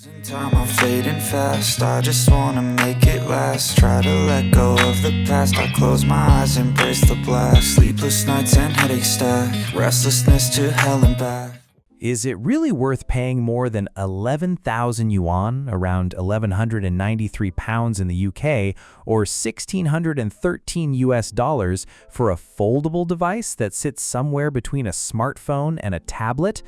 Losing time, I'm fading fast. I just wanna make it last. Try to let go of the past. I close my eyes, embrace the blast. Sleepless nights and headache stack. Restlessness to hell and back. Is it really worth paying more than 11,000 yuan, around 1,193 pounds in the UK, or 1,613 US dollars for a foldable device that sits somewhere between a smartphone and a tablet?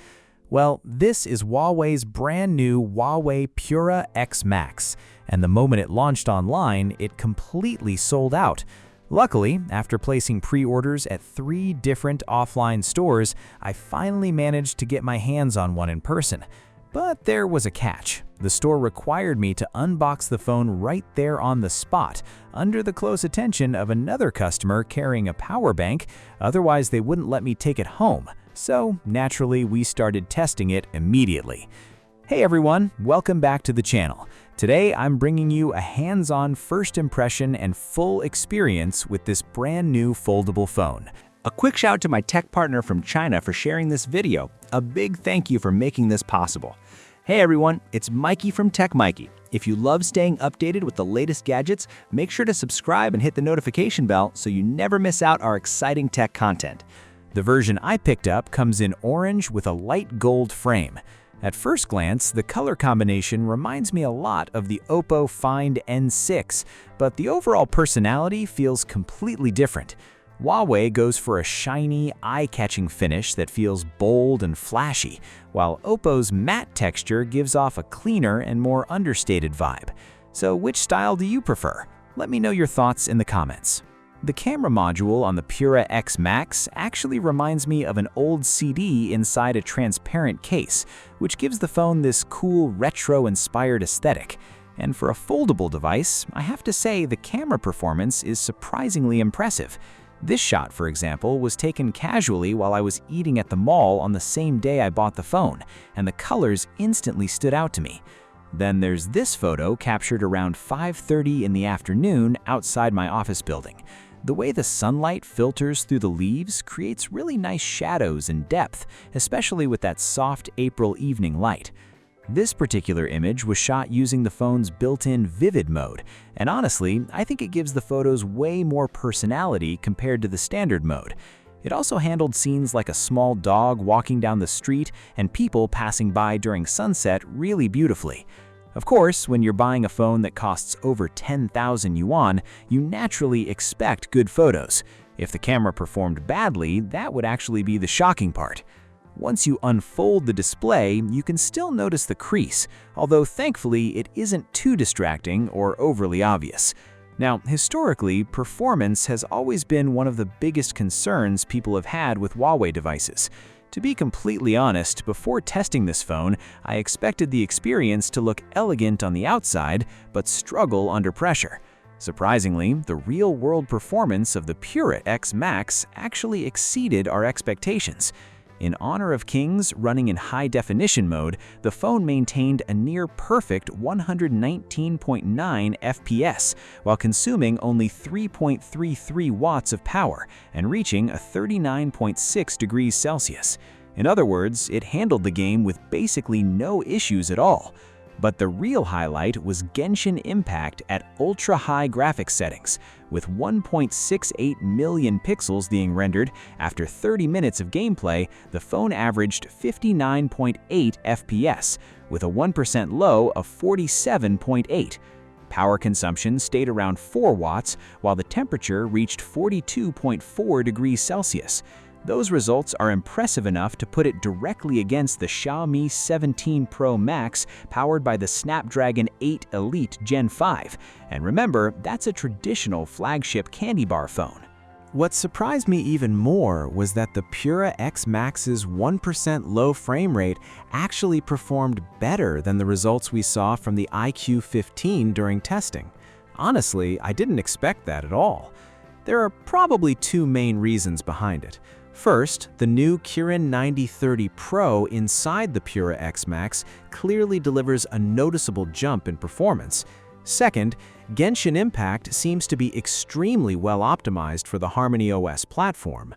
Well, this is Huawei's brand new Huawei Pura X Max, and the moment it launched online, it completely sold out. Luckily, after placing pre-orders at 3 different offline stores, I finally managed to get my hands on one in person. But there was a catch. The store required me to unbox the phone right there on the spot, under the close attention of another customer carrying a power bank, otherwise they wouldn't let me take it home. So, naturally, we started testing it immediately. Hey everyone, welcome back to the channel. Today, I'm bringing you a hands-on first impression and full experience with this brand new foldable phone. A quick shout to my tech partner from China for sharing this video. A big thank you for making this possible. Hey everyone, it's Maiky from techmaiky. If you love staying updated with the latest gadgets, make sure to subscribe and hit the notification bell so you never miss out our exciting tech content. The version I picked up comes in orange with a light gold frame. At first glance, the color combination reminds me a lot of the Oppo Find N6, but the overall personality feels completely different. Huawei goes for a shiny, eye-catching finish that feels bold and flashy, while Oppo's matte texture gives off a cleaner and more understated vibe. So which style do you prefer? Let me know your thoughts in the comments. The camera module on the Pura X Max actually reminds me of an old CD inside a transparent case, which gives the phone this cool retro-inspired aesthetic. And for a foldable device, I have to say the camera performance is surprisingly impressive. This shot, for example, was taken casually while I was eating at the mall on the same day I bought the phone, and the colors instantly stood out to me. Then there's this photo captured around 5:30 in the afternoon outside my office building. The way the sunlight filters through the leaves creates really nice shadows and depth, especially with that soft April evening light. This particular image was shot using the phone's built-in vivid mode, and honestly, I think it gives the photos way more personality compared to the standard mode. It also handled scenes like a small dog walking down the street and people passing by during sunset really beautifully. Of course, when you're buying a phone that costs over 10,000 yuan, you naturally expect good photos. If the camera performed badly, that would actually be the shocking part. Once you unfold the display, you can still notice the crease, although thankfully it isn't too distracting or overly obvious. Now, historically, performance has always been one of the biggest concerns people have had with Huawei devices. To be completely honest, before testing this phone, I expected the experience to look elegant on the outside, but struggle under pressure. Surprisingly, the real-world performance of the Pura X Max actually exceeded our expectations. In Honor of Kings running in high-definition mode, the phone maintained a near-perfect 119.9 FPS, while consuming only 3.33 watts of power and reaching a 39.6 degrees Celsius. In other words, it handled the game with basically no issues at all. But the real highlight was Genshin Impact at ultra-high graphics settings, with 1.68 million pixels being rendered. After 30 minutes of gameplay, the phone averaged 59.8 FPS, with a 1% low of 47.8. Power consumption stayed around 4 watts, while the temperature reached 42.4 degrees Celsius. Those results are impressive enough to put it directly against the Xiaomi 17 Pro Max powered by the Snapdragon 8 Elite Gen 5. And remember, that's a traditional flagship candy bar phone. What surprised me even more was that the Pura X Max's 1% low frame rate actually performed better than the results we saw from the iQ15 during testing. Honestly, I didn't expect that at all. There are probably 2 main reasons behind it. First, the new Kirin 9030 Pro inside the Pura X Max clearly delivers a noticeable jump in performance. Second, Genshin Impact seems to be extremely well optimized for the HarmonyOS platform.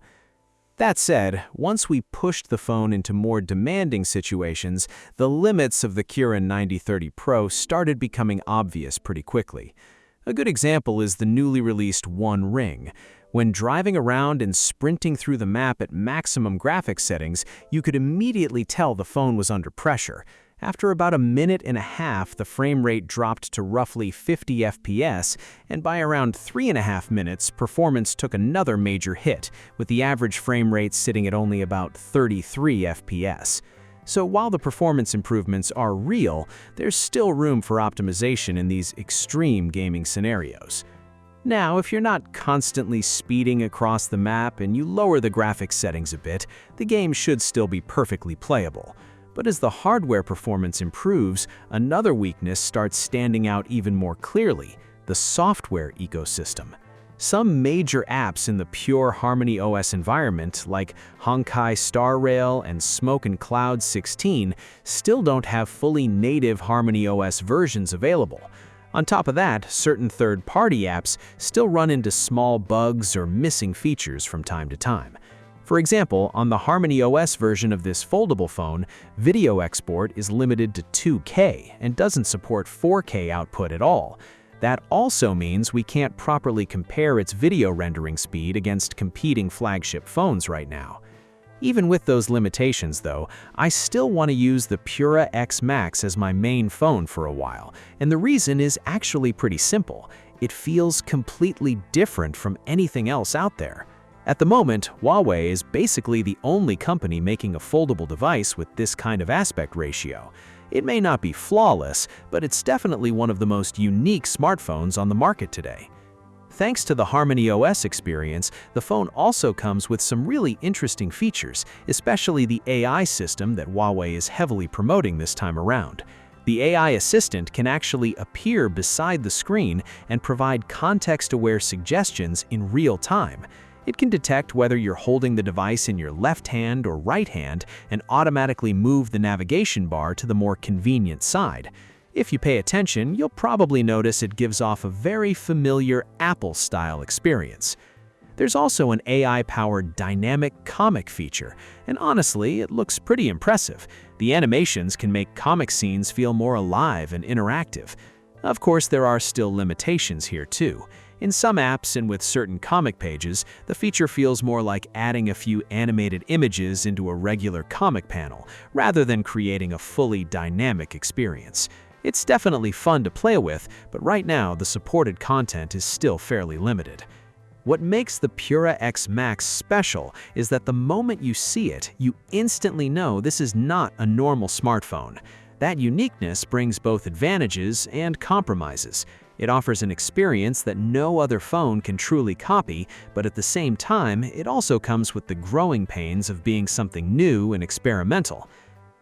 That said, once we pushed the phone into more demanding situations, the limits of the Kirin 9030 Pro started becoming obvious pretty quickly. A good example is the newly released One Ring. When driving around and sprinting through the map at maximum graphics settings, you could immediately tell the phone was under pressure. After about 1.5 minutes, the frame rate dropped to roughly 50 FPS, and by around 3.5 minutes, performance took another major hit, with the average frame rate sitting at only about 33 FPS. So while the performance improvements are real, there's still room for optimization in these extreme gaming scenarios. Now, if you're not constantly speeding across the map and you lower the graphics settings a bit, the game should still be perfectly playable. But as the hardware performance improves, another weakness starts standing out even more clearly: the software ecosystem. Some major apps in the pure HarmonyOS environment, like Honkai Star Rail and Smoke and Cloud 16, still don't have fully native HarmonyOS versions available. On top of that, certain third-party apps still run into small bugs or missing features from time to time. For example, on the HarmonyOS version of this foldable phone, video export is limited to 2K and doesn't support 4K output at all. That also means we can't properly compare its video rendering speed against competing flagship phones right now. Even with those limitations, though, I still want to use the Pura X Max as my main phone for a while, and the reason is actually pretty simple. It feels completely different from anything else out there. At the moment, Huawei is basically the only company making a foldable device with this kind of aspect ratio. It may not be flawless, but it's definitely one of the most unique smartphones on the market today. Thanks to the HarmonyOS experience, the phone also comes with some really interesting features, especially the AI system that Huawei is heavily promoting this time around. The AI assistant can actually appear beside the screen and provide context-aware suggestions in real time. It can detect whether you're holding the device in your left hand or right hand and automatically move the navigation bar to the more convenient side. If you pay attention, you'll probably notice it gives off a very familiar Apple-style experience. There's also an AI-powered dynamic comic feature, and honestly, it looks pretty impressive. The animations can make comic scenes feel more alive and interactive. Of course, there are still limitations here too. In some apps and with certain comic pages, the feature feels more like adding a few animated images into a regular comic panel, rather than creating a fully dynamic experience. It's definitely fun to play with, but right now the supported content is still fairly limited. What makes the Pura X Max special is that the moment you see it, you instantly know this is not a normal smartphone. That uniqueness brings both advantages and compromises. It offers an experience that no other phone can truly copy, but at the same time, it also comes with the growing pains of being something new and experimental.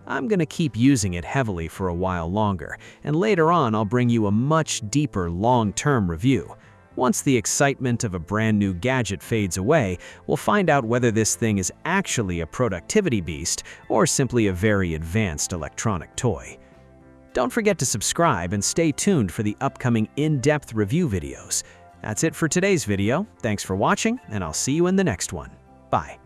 I'm going to keep using it heavily for a while longer, and later on I'll bring you a much deeper long-term review. Once the excitement of a brand new gadget fades away, we'll find out whether this thing is actually a productivity beast or simply a very advanced electronic toy. Don't forget to subscribe and stay tuned for the upcoming in-depth review videos. That's it for today's video. Thanks for watching, and I'll see you in the next one. Bye.